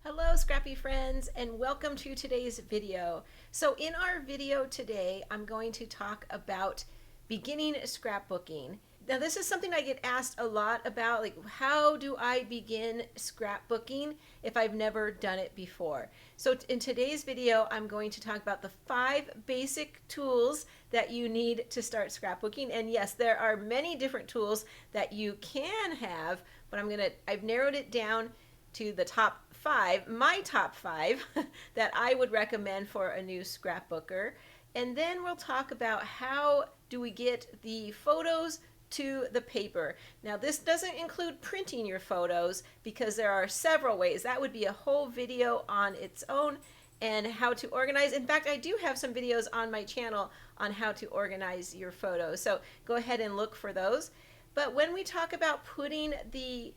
Hello scrappy friends and welcome to today's video. So in our video today I'm going to talk about beginning scrapbooking. Now this is something I get asked a lot about, like how do I begin scrapbooking if I've never done it before. So in today's video I'm going to talk about the 5 basic tools that you need to start scrapbooking. And yes, there are many different tools that you can have, but I've narrowed it down to the top 5, my top 5 that I would recommend for a new scrapbooker. And then we'll talk about how do we get the photos to the paper. Now this doesn't include printing your photos because there are several ways. That would be a whole video on its own, and how to organize. In fact, I do have some videos on my channel on how to organize your photos. So go ahead and look for those. But when we talk about putting the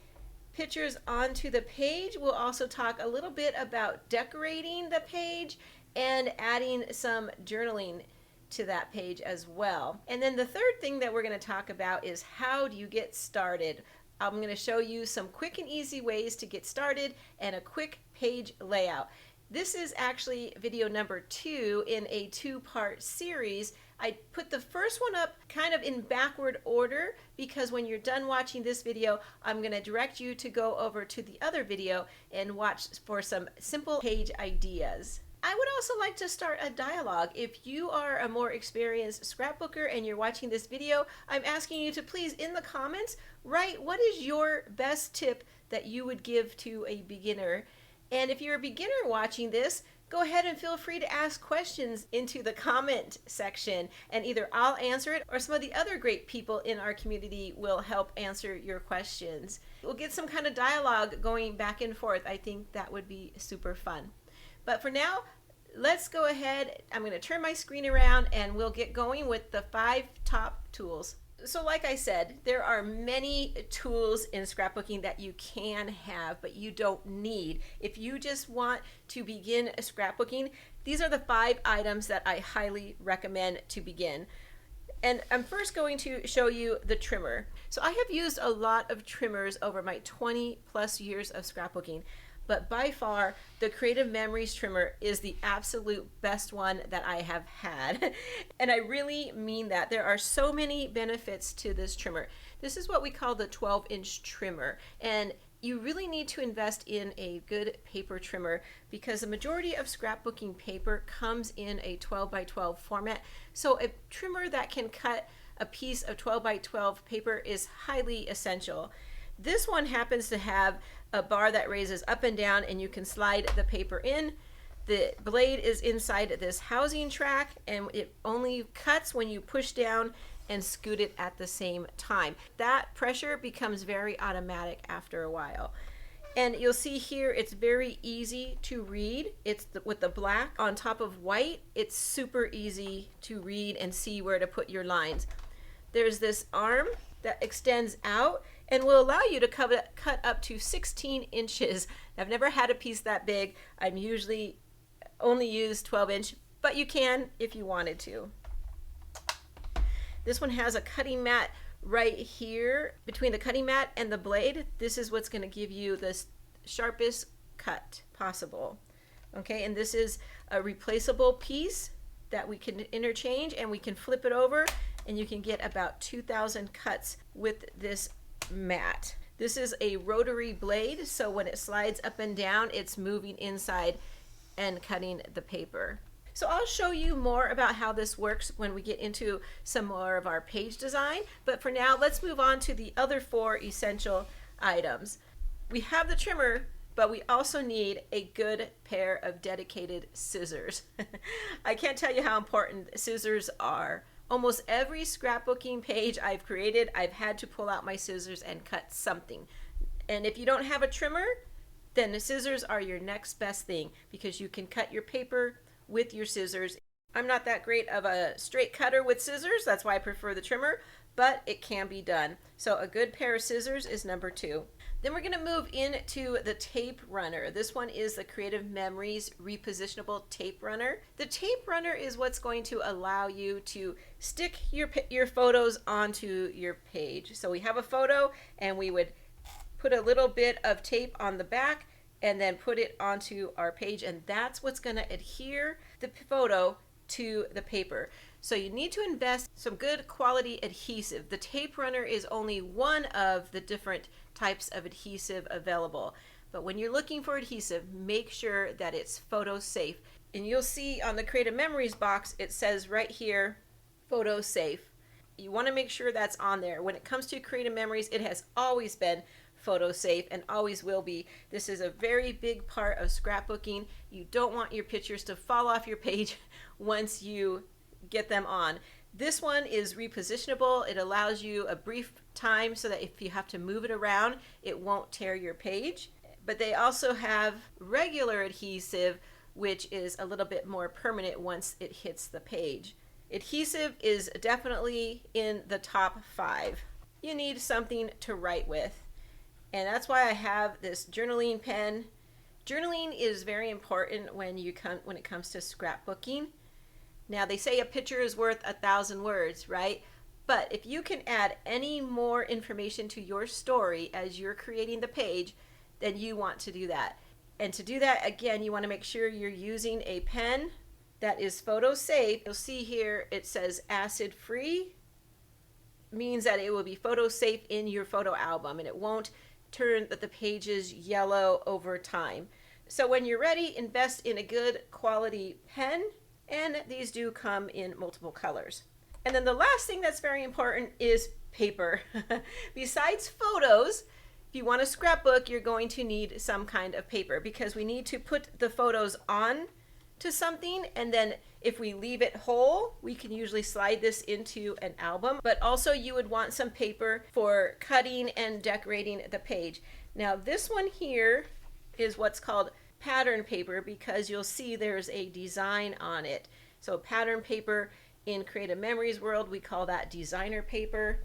pictures onto the page, we'll also talk a little bit about decorating the page and adding some journaling to that page as well. And then the third thing that we're going to talk about is how do you get started. I'm going to show you some quick and easy ways to get started and a quick page layout. This is actually video number 2 in a 2-part series. I put the first one up kind of in backward order because when you're done watching this video, I'm going to direct you to go over to the other video and watch for some simple page ideas. I would also like to start a dialogue. If you are a more experienced scrapbooker and you're watching this video, I'm asking you to please, in the comments, write what is your best tip that you would give to a beginner. And if you're a beginner watching this, go ahead and feel free to ask questions into the comment section, and either I'll answer it or some of the other great people in our community will help answer your questions. We'll get some kind of dialogue going back and forth. I think that would be super fun. But for now, let's go ahead. I'm going to turn my screen around and we'll get going with the 5 top tools. So like I said, there are many tools in scrapbooking that you can have, but you don't need. If you just want to begin scrapbooking, these are the 5 items that I highly recommend to begin. And I'm first going to show you the trimmer. So I have used a lot of trimmers over my 20 plus years of scrapbooking, but by far the Creative Memories trimmer is the absolute best one that I have had. And I really mean that. There are so many benefits to this trimmer. This is what we call the 12-inch trimmer, and you really need to invest in a good paper trimmer because the majority of scrapbooking paper comes in a 12 by 12 format. So a trimmer that can cut a piece of 12 by 12 paper is highly essential. This one happens to have a bar that raises up and down, and you can slide the paper in. The blade is inside this housing track, and it only cuts when you push down and scoot it at the same time. That pressure becomes very automatic after a while. And you'll see here it's very easy to read. It's with the black on top of white, it's super easy to read and see where to put your lines. There's this arm that extends out and will allow you to cut up to 16 inches. I've never had a piece that big. I'm usually only use 12-inch, but you can if you wanted to. This one has a cutting mat right here between the cutting mat and the blade. This is what's going to give you the sharpest cut possible. Okay, and this is a replaceable piece that we can interchange, and we can flip it over and you can get about 2,000 cuts with this mat. This is a rotary blade, so when it slides up and down, it's moving inside and cutting the paper. So I'll show you more about how this works when we get into some more of our page design, but for now let's move on to the other 4 essential items. We have the trimmer, but we also need a good pair of dedicated scissors. I can't tell you how important scissors are. Almost every scrapbooking page I've created, I've had to pull out my scissors and cut something. And if you don't have a trimmer, then the scissors are your next best thing because you can cut your paper with your scissors. I'm not that great of a straight cutter with scissors, that's why I prefer the trimmer, but it can be done. So a good pair of scissors is number 2. Then we're going to move into the tape runner. This one is the Creative Memories repositionable tape runner. The tape runner is what's going to allow you to stick your photos onto your page. So we have a photo and we would put a little bit of tape on the back and then put it onto our page, and that's what's going to adhere the photo to the paper. So you need to invest some good quality adhesive. The tape runner is only one of the different types of adhesive available. But when you're looking for adhesive, make sure that it's photo safe. And you'll see on the Creative Memories box, it says right here, photo safe. You want to make sure that's on there. When it comes to Creative Memories, it has always been photo safe and always will be. This is a very big part of scrapbooking. You don't want your pictures to fall off your page once you get them on. This one is repositionable. It allows you a brief time so that if you have to move it around, it won't tear your page. But they also have regular adhesive, which is a little bit more permanent once it hits the page. Adhesive is definitely in the top 5. You need something to write with. And that's why I have this journaling pen. Journaling is very important when it comes to scrapbooking. Now they say a picture is worth 1,000 words, right? But if you can add any more information to your story as you're creating the page, then you want to do that. And to do that, again, you want to make sure you're using a pen that is photo safe. You'll see here it says acid free, means that it will be photo safe in your photo album and it won't turn the pages yellow over time. So when you're ready, invest in a good quality pen, and these do come in multiple colors. And then the last thing that's very important is paper. Besides photos, if you want a scrapbook, you're going to need some kind of paper because we need to put the photos on to something, and then if we leave it whole, we can usually slide this into an album. But also you would want some paper for cutting and decorating the page. Now this one here is what's called pattern paper because you'll see there's a design on it. So pattern paper in Creative Memories world, we call that designer paper,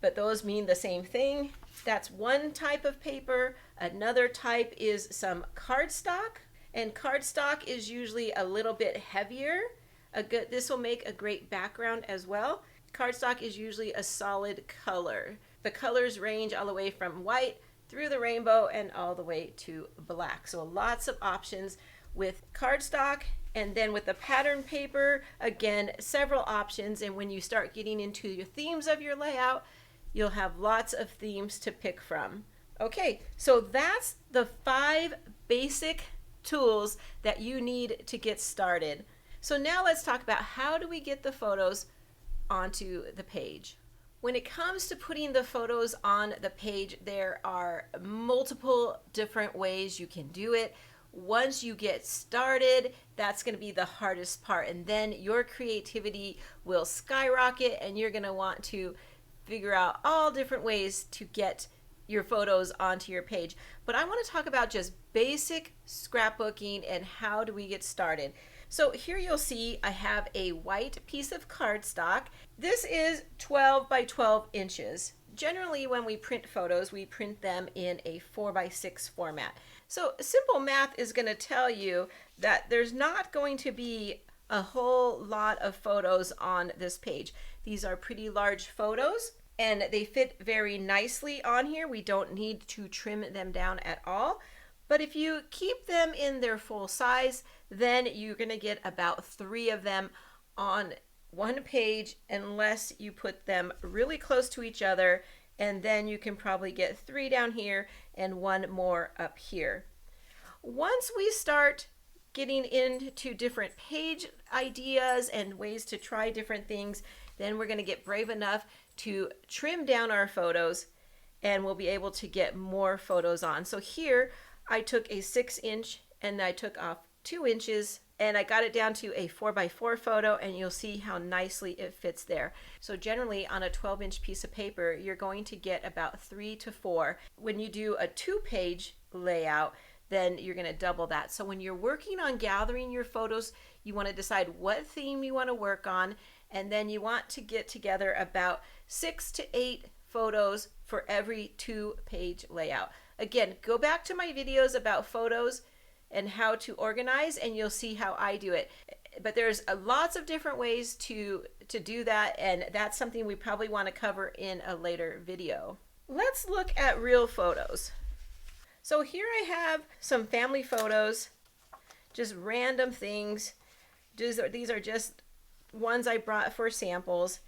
but those mean the same thing. That's one type of paper. Another type is some cardstock. And cardstock is usually a little bit heavier. This will make a great background as well. Cardstock is usually a solid color. The colors range all the way from white through the rainbow and all the way to black. So lots of options with cardstock. And then with the pattern paper, again, several options. And when you start getting into your themes of your layout, you'll have lots of themes to pick from. Okay, so that's the 5 basic tools that you need to get started. So now let's talk about how do we get the photos onto the page. When it comes to putting the photos on the page, there are multiple different ways you can do it. Once you get started, that's going to be the hardest part, and then your creativity will skyrocket and you're going to want to figure out all different ways to get your photos onto your page. But I want to talk about just basic scrapbooking and how do we get started. So here you'll see I have a white piece of cardstock. This is 12 by 12 inches. Generally when we print photos, we print them in a 4x6 format. So simple math is going to tell you that there's not going to be a whole lot of photos on this page. These are pretty large photos, and they fit very nicely on here. We don't need to trim them down at all. But if you keep them in their full size, then you're going to get about 3 of them on one page unless you put them really close to each other, and then you can probably get 3 down here and 1 more up here. Once we start getting into different page ideas and ways to try different things, then we're going to get brave enough to trim down our photos and we'll be able to get more photos on. So here I took a 6-inch and I took off 2 inches and I got it down to a 4x4 photo, and you'll see how nicely it fits there. So generally on a 12-inch piece of paper, you're going to get about 3 to 4. When you do a 2-page layout, then you're going to double that. So when you're working on gathering your photos, you want to decide what theme you want to work on, and then you want to get together about 6 to 8 photos for every 2-page layout. Again, go back to my videos about photos and how to organize, and you'll see how I do it. But there's lots of different ways to do that, and that's something we probably want to cover in a later video. Let's look at real photos. So here I have some family photos, just random things. These are just ones I brought for samples.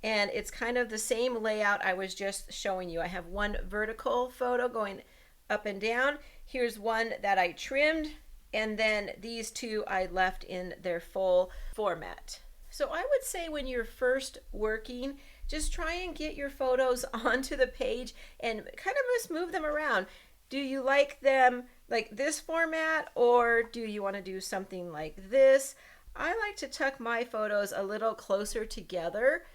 And it's kind of the same layout I was just showing you. I have one vertical photo going up and down. Here's one that I trimmed, and then these two I left in their full format. So I would say when you're first working, just try and get your photos onto the page and kind of just move them around. Do you like them like this format, or do you want to do something like this? I like to tuck my photos a little closer together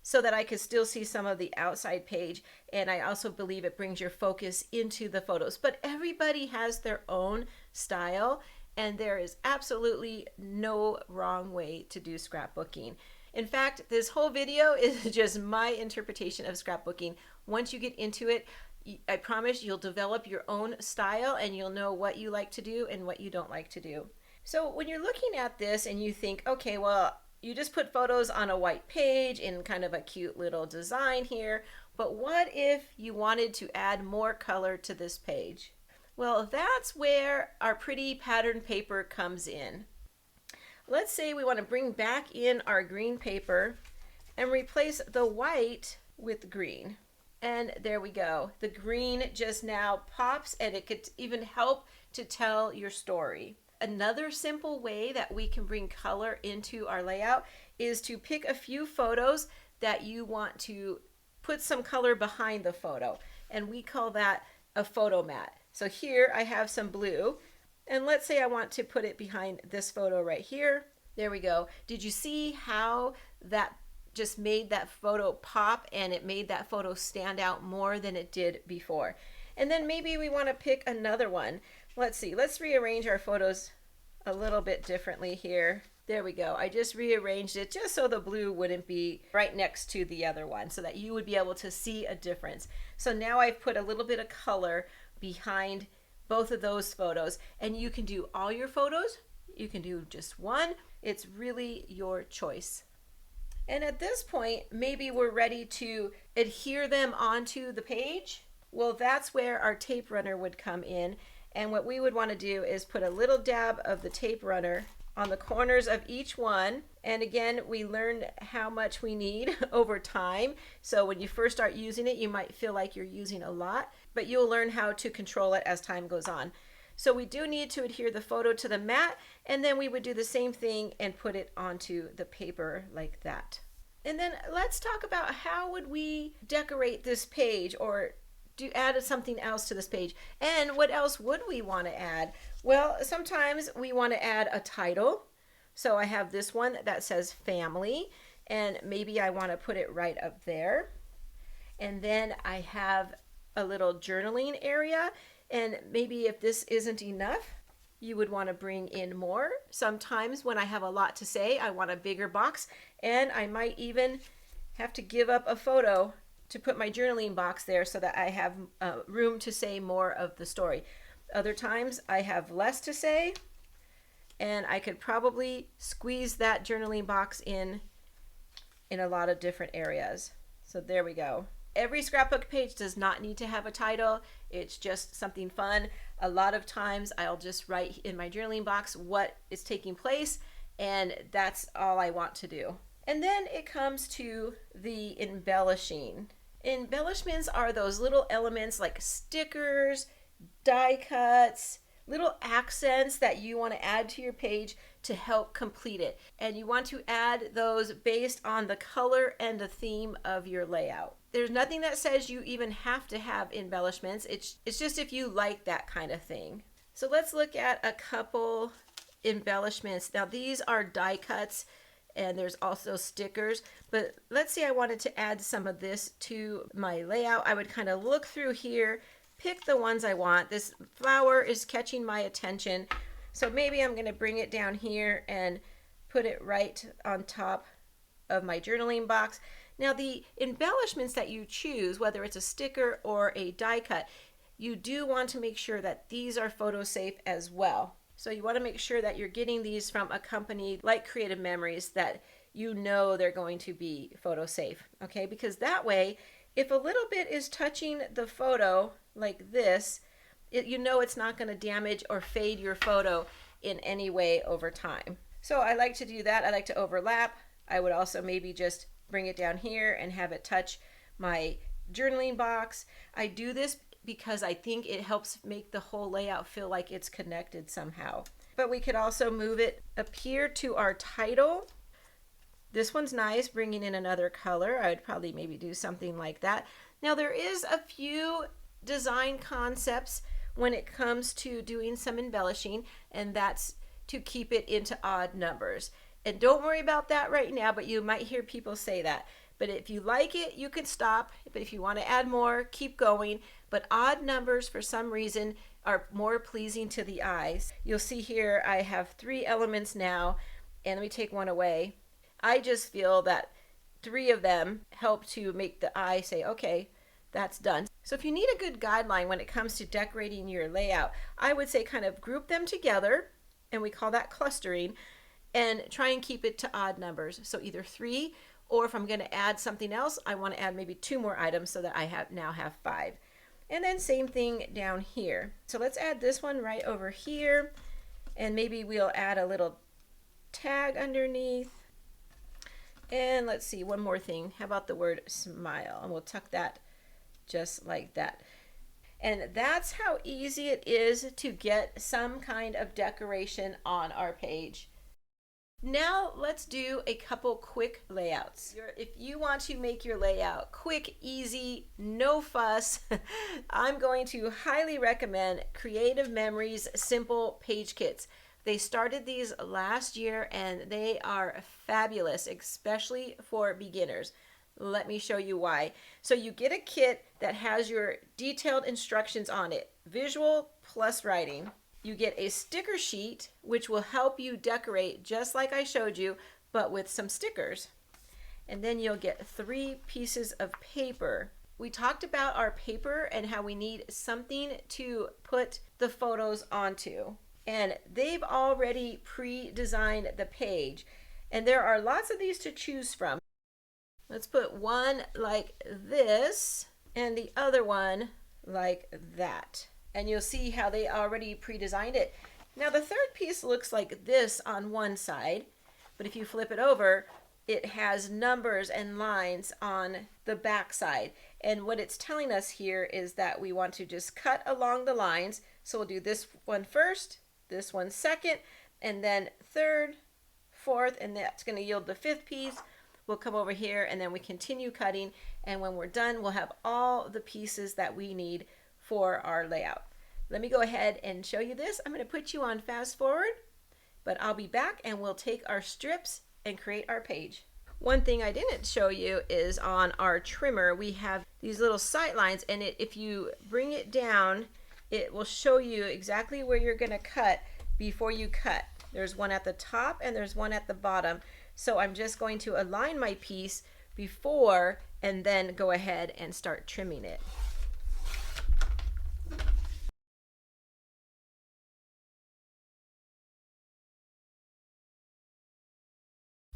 so that I could still see some of the outside page, and I also believe it brings your focus into the photos. But everybody has their own style, and there is absolutely no wrong way to do scrapbooking. In fact, this whole video is just my interpretation of scrapbooking. Once you get into it, I promise you'll develop your own style and you'll know what you like to do and what you don't like to do. So when you're looking at this and you think, okay, well, you just put photos on a white page in kind of a cute little design here, but what if you wanted to add more color to this page? Well, that's where our pretty pattern paper comes in. Let's say we want to bring back in our green paper and replace the white with green. And there we go. The green just now pops, and it could even help to tell your story. Another simple way that we can bring color into our layout is to pick a few photos that you want to put some color behind the photo, and we call that a photo mat. So here I have some blue, and let's say I want to put it behind this photo right here. There we go. Did you see how that just made that photo pop, and it made that photo stand out more than it did before? And then maybe we want to pick another one. Let's see, let's rearrange our photos a little bit differently here. There we go. I just rearranged it just so the blue wouldn't be right next to the other one, so that you would be able to see a difference. So now I've put a little bit of color behind both of those photos, and you can do all your photos. You can do just one. It's really your choice. And at this point, maybe we're ready to adhere them onto the page. Well, that's where our tape runner would come in. And what we would want to do is put a little dab of the tape runner on the corners of each one. And again, we learn how much we need over time. So when you first start using it, you might feel like you're using a lot, but you'll learn how to control it as time goes on. So we do need to adhere the photo to the mat, and then we would do the same thing and put it onto the paper like that. And then let's talk about how would we decorate this page, or add something else to this page. And what else would we want to add? Well, sometimes we want to add a title. So I have this one that says family, and maybe I want to put it right up there. And then I have a little journaling area, and maybe if this isn't enough, you would want to bring in more. Sometimes when I have a lot to say, I want a bigger box, and I might even have to give up a photo to put my journaling box there so that I have room to say more of the story. Other times I have less to say, and I could probably squeeze that journaling box in a lot of different areas. So there we go. Every scrapbook page does not need to have a title. It's just something fun. A lot of times I'll just write in my journaling box what is taking place, and that's all I want to do. And then it comes to the embellishing. Embellishments are those little elements like stickers, die cuts, little accents that you want to add to your page to help complete it. And you want to add those based on the color and the theme of your layout. There's nothing that says you even have to have embellishments. It's just if you like that kind of thing. So let's look at a couple embellishments. Now these are die cuts, and there's also stickers, but let's say I wanted to add some of this to my layout. I would kind of look through here, pick the ones I want. This flower is catching my attention, so maybe I'm going to bring it down here and put it right on top of my journaling box. Now the embellishments that you choose, whether it's a sticker or a die cut, you do want to make sure that these are photo safe as well. So you want to make sure that you're getting these from a company like Creative Memories that you know they're going to be photo safe, okay? Because that way, if a little bit is touching the photo like this, you know it's not going to damage or fade your photo in any way over time. So I like to do that. I like to overlap. I would also maybe just bring it down here and have it touch my journaling box. I do this because I think it helps make the whole layout feel like it's connected somehow. But we could also move it up here to our title. This one's nice, bringing in another color. I would probably maybe do something like that. Now there is a few design concepts when it comes to doing some embellishing, and that's to keep it into odd numbers. And don't worry about that right now, but you might hear people say that. But if you like it, you can stop. But if you want to add more, keep going. But odd numbers, for some reason, are more pleasing to the eyes. You'll see here I have 3 elements now, and let me take one away. I just feel that 3 of them help to make the eye say, okay, that's done. So if you need a good guideline when it comes to decorating your layout, I would say kind of group them together, and we call that clustering, and try and keep it to odd numbers. So either 3, or if I'm going to add something else, I want to add maybe 2 more items so that I now have 5. And then same thing down here. So let's add this one right over here, and maybe we'll add a little tag underneath. And let's see, one more thing. How about the word smile? And we'll tuck that just like that. And that's how easy it is to get some kind of decoration on our page. Now let's do a couple quick layouts. If you want to make your layout quick, easy, no fuss, I'm going to highly recommend Creative Memories Simple Page Kits. They started these last year and they are fabulous, especially for beginners. Let me show you why. So you get a kit that has your detailed instructions on it, visual plus writing. You get a sticker sheet, which will help you decorate just like I showed you, but with some stickers. And then you'll get 3 pieces of paper. We talked about our paper and how we need something to put the photos onto. And they've already pre-designed the page. And there are lots of these to choose from. Let's put one like this and the other one like that. And you'll see how they already pre-designed it. Now the third piece looks like this on one side, but if you flip it over, it has numbers and lines on the back side. And what it's telling us here is that we want to just cut along the lines. So we'll do this one first, this one second, and then third, fourth, and that's going to yield the 5th piece. We'll come over here and then we continue cutting, and when we're done, we'll have all the pieces that we need for our layout. Let me go ahead and show you this. I'm going to put you on fast forward, but I'll be back and we'll take our strips and create our page. One thing I didn't show you is on our trimmer, we have these little sight lines, and if you bring it down, it will show you exactly where you're going to cut before you cut. There's one at the top and there's one at the bottom. So I'm just going to align my piece before and then go ahead and start trimming it.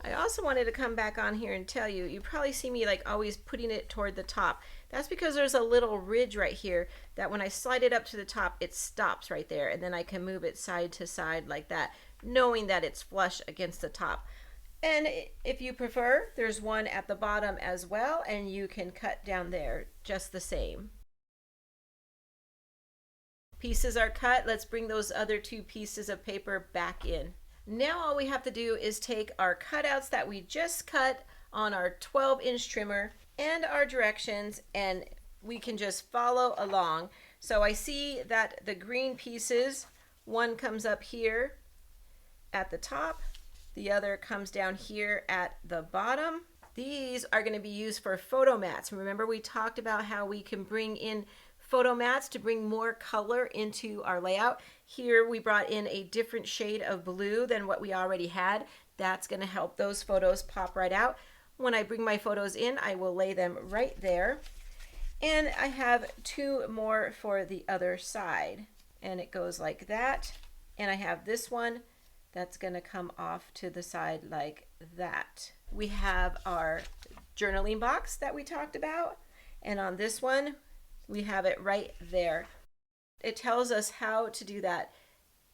I also wanted to come back on here and tell you, you probably see me like always putting it toward the top. That's because there's a little ridge right here that when I slide it up to the top, it stops right there, and then I can move it side to side like that, knowing that it's flush against the top. And if you prefer, there's one at the bottom as well, and you can cut down there just the same. Pieces are cut. Let's bring those other 2 pieces of paper back in. Now all we have to do is take our cutouts that we just cut on our 12-inch trimmer and our directions, and we can just follow along. So I see that the green pieces, one comes up here at the top, the other comes down here at the bottom. These are going to be used for photo mats. Remember we talked about how we can bring in photo mats to bring more color into our layout. Here we brought in a different shade of blue than what we already had. That's going to help those photos pop right out. When I bring my photos in, I will lay them right there. And I have 2 more for the other side. And it goes like that. And I have this one that's going to come off to the side like that. We have our journaling box that we talked about. And on this one, we have it right there. It tells us how to do that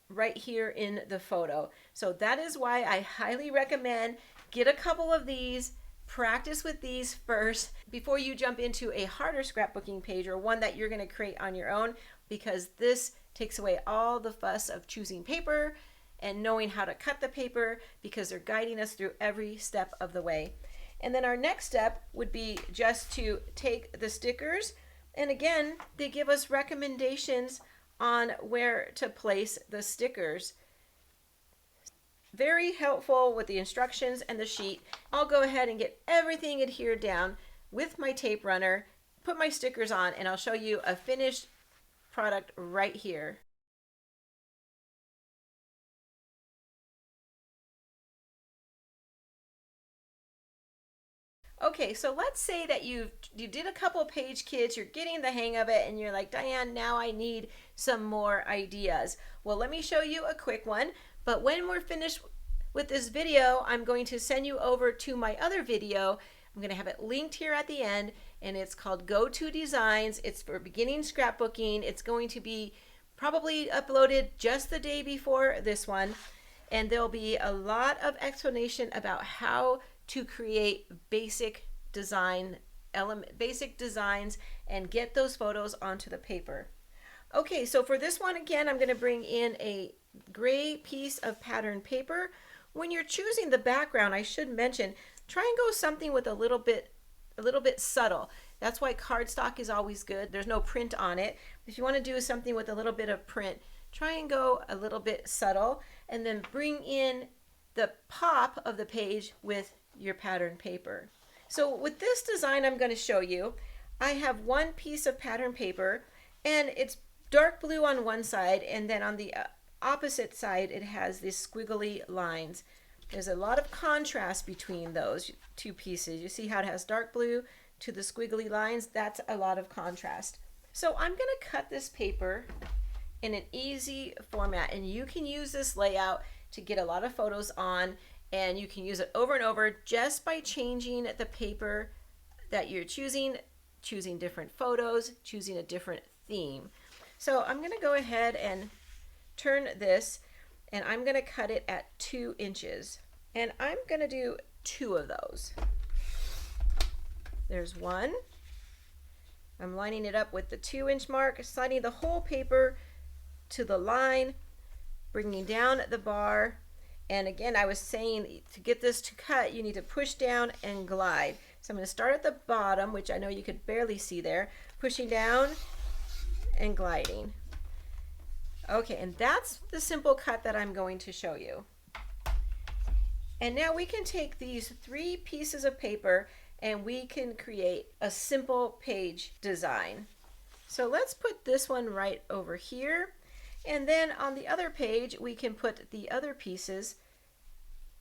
right here in the photo. So that is why I highly recommend get a couple of these, practice with these first before you jump into a harder scrapbooking page or one that you're going to create on your own, because this takes away all the fuss of choosing paper and knowing how to cut the paper, because they're guiding us through every step of the way. And then our next step would be just to take the stickers, and again, they give us recommendations on where to place the stickers. Very helpful with the instructions and the sheet. I'll go ahead and get everything adhered down with my tape runner, put my stickers on, and I'll show you a finished product right here. Okay, so let's say that you did a couple page kits, you're getting the hang of it, and you're like, Diane, now I need some more ideas. Well, let me show you a quick one, but when we're finished with this video, I'm going to send you over to my other video. I'm going to have it linked here at the end, and it's called Go To Designs. It's for beginning scrapbooking. It's going to be probably uploaded just the day before this one, and there'll be a lot of explanation about how to create basic designs and get those photos onto the paper. Okay, so for this one, again, I'm going to bring in a gray piece of pattern paper. When you're choosing the background, I should mention, try and go something with a little bit subtle. That's why cardstock is always good. There's no print on it. If you want to do something with a little bit of print, try and go a little bit subtle, and then bring in the pop of the page with your pattern paper. So with this design I'm going to show you, I have one piece of pattern paper, and it's dark blue on one side, and then on the opposite side it has these squiggly lines. There's a lot of contrast between those two pieces. You see how it has dark blue to the squiggly lines? That's a lot of contrast. So I'm going to cut this paper in an easy format, and you can use this layout to get a lot of photos on, and you can use it over and over just by changing the paper that you're choosing different photos, choosing a different theme. So I'm going to go ahead and turn this, and I'm going to cut it at 2 inches, and I'm going to do 2 of those. There's one. I'm lining it up with the 2-inch mark, sliding the whole paper to the line, bringing down the bar. And again, I was saying to get this to cut, you need to push down and glide. So I'm going to start at the bottom, which I know you could barely see there, pushing down and gliding. Okay, and that's the simple cut that I'm going to show you. And now we can take these 3 pieces of paper and we can create a simple page design. So let's put this one right over here. And then on the other page, we can put the other pieces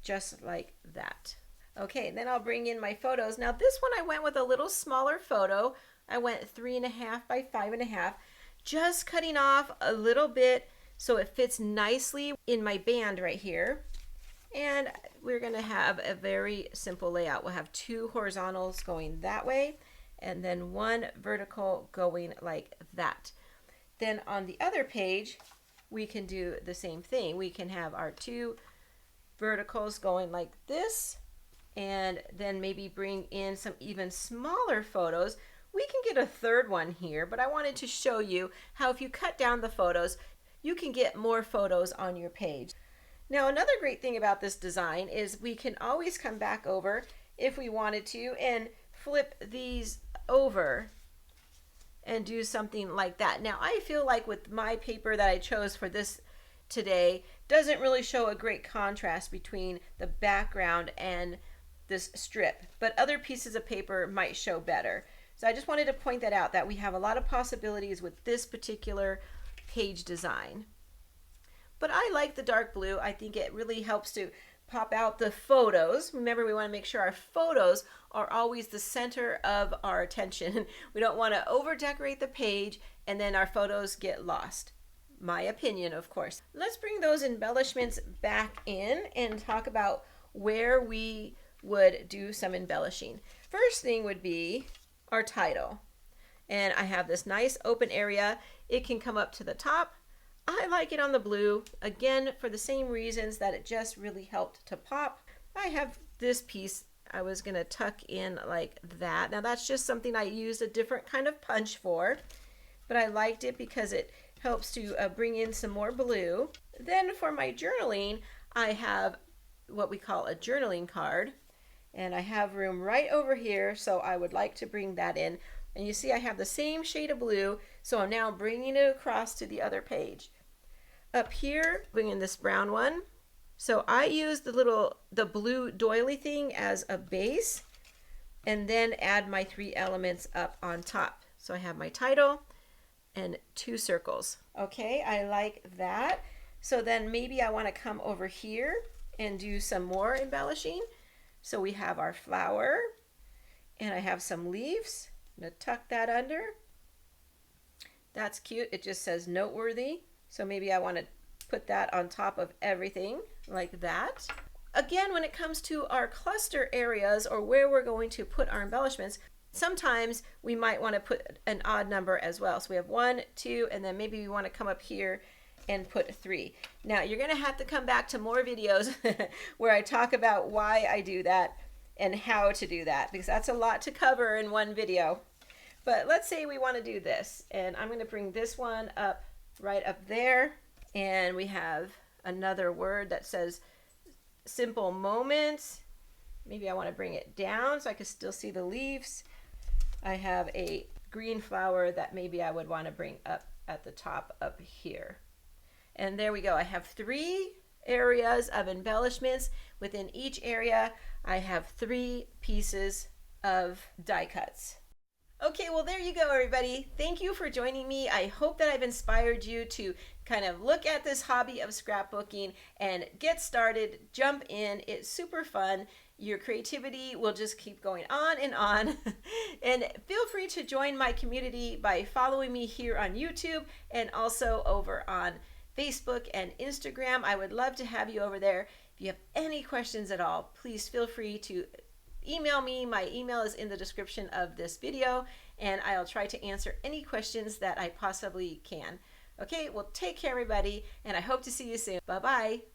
just like that. Okay, then I'll bring in my photos. Now this one I went with a little smaller photo. I went 3.5 by 5.5, just cutting off a little bit so it fits nicely in my band right here. And we're gonna have a very simple layout. We'll have 2 horizontals going that way, and then 1 vertical going like that. Then on the other page, we can do the same thing. We can have our 2 verticals going like this, and then maybe bring in some even smaller photos. We can get a 3rd one here, but I wanted to show you how if you cut down the photos, you can get more photos on your page. Now another great thing about this design is we can always come back over if we wanted to and flip these over and do something like that. Now I feel like with my paper that I chose for this today doesn't really show a great contrast between the background and this strip, but other pieces of paper might show better. So I just wanted to point that out, that we have a lot of possibilities with this particular page design. But I like the dark blue. I think it really helps to pop out the photos. Remember, we want to make sure our photos are always the center of our attention. We don't want to over decorate the page and then our photos get lost. My opinion, of course. Let's bring those embellishments back in and talk about where we would do some embellishing. First thing would be our title. And I have this nice open area. It can come up to the top. I like it on the blue, again, for the same reasons that it just really helped to pop. I have this piece I was going to tuck in like that. Now that's just something I used a different kind of punch for, but I liked it because it helps to bring in some more blue. Then for my journaling, I have what we call a journaling card, and I have room right over here, so I would like to bring that in. And you see I have the same shade of blue, so I'm now bringing it across to the other page. Up here, bring in this brown one. So I use the blue doily thing as a base, and then add my 3 elements up on top. So I have my title and 2 circles. Okay, I like that. So then maybe I want to come over here and do some more embellishing. So we have our flower, and I have some leaves. I'm going to tuck that under. That's cute. It just says noteworthy. So maybe I want to put that on top of everything like that. Again, when it comes to our cluster areas or where we're going to put our embellishments, sometimes we might want to put an odd number as well. So we have 1, 2, and then maybe we want to come up here and put 3. Now you're going to have to come back to more videos where I talk about why I do that and how to do that, because that's a lot to cover in one video. But let's say we want to do this, and I'm going to bring this one up right up there, and we have another word that says simple moments. Maybe I want to bring it down so I can still see the leaves. I have a green flower that maybe I would want to bring up at the top up here. And there we go. I have 3 areas of embellishments. Within each area, I have 3 pieces of die cuts. Okay, well, there you go, everybody. Thank you for joining me. I hope that I've inspired you to kind of look at this hobby of scrapbooking and get started, jump in. It's super fun. Your creativity will just keep going on and on. And feel free to join my community by following me here on YouTube and also over on Facebook and Instagram. I would love to have you over there. If you have any questions at all, please feel free to email me. My email is in the description of this video, and I'll try to answer any questions that I possibly can. Okay, well, take care, everybody, and I hope to see you soon. Bye-bye.